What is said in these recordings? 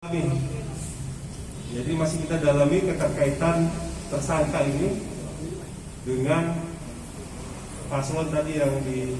Jadi masih kita dalami keterkaitan tersangka ini dengan paslon tadi yang di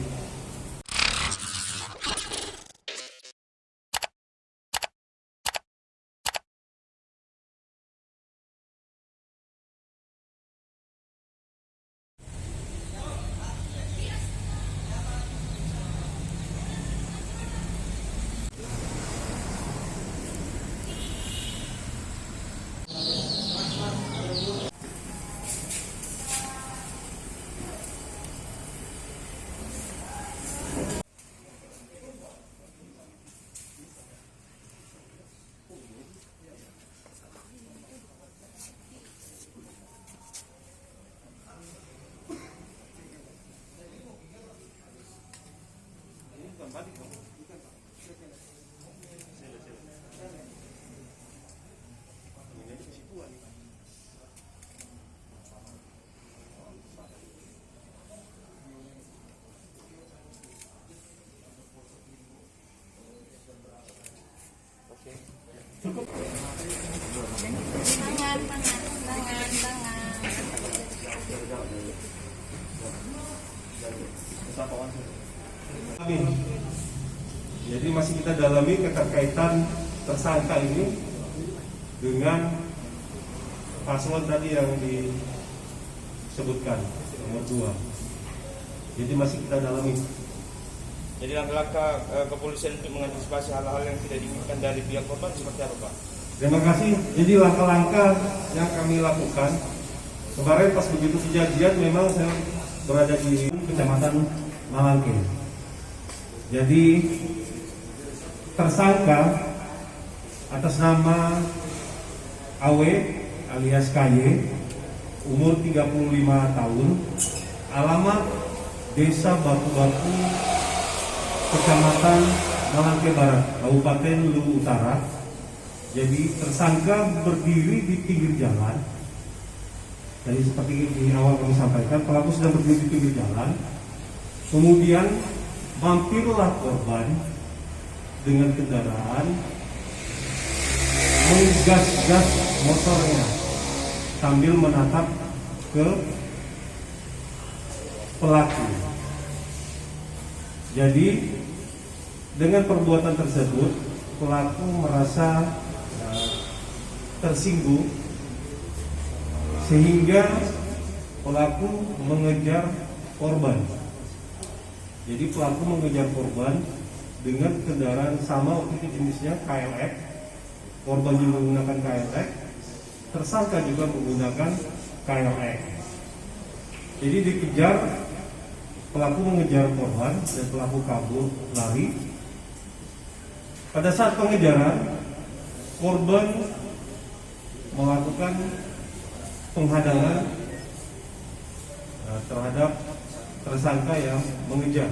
Jadi masih kita dalami keterkaitan tersangka ini dengan paslon tadi yang disebutkan nomor 2. Jadi masih kita dalami. Jadi langkah-langkah kepolisian untuk mengantisipasi hal-hal yang tidak diinginkan dari pihak korban seperti apa, Pak? Terima kasih. Jadi langkah-langkah yang kami lakukan kemarin pas begitu kejadian memang saya berada di Kecamatan Malangke. Jadi tersangka atas nama AW alias KY, umur 35 tahun, alamat Desa Batu-Batu, Kecamatan Malangke Barat, Kabupaten Luwu Utara. Jadi tersangka berdiri di pinggir jalan. Jadi seperti di awal kami sampaikan, pelaku sedang berdiri di pinggir jalan. Kemudian mampirlah korban dengan kendaraan, menggas-gas motornya sambil menatap ke pelaku. Jadi dengan perbuatan tersebut pelaku merasa tersinggung sehingga pelaku mengejar korban. Jadi pelaku mengejar korban dengan kendaraan sama, waktu itu jenisnya KLX. Korban juga menggunakan KLX, tersangka juga menggunakan KLX. Jadi dikejar, pelaku mengejar korban dan pelaku kabur lari. Pada saat pengejaran, korban melakukan penghadangan terhadap tersangka yang mengejar.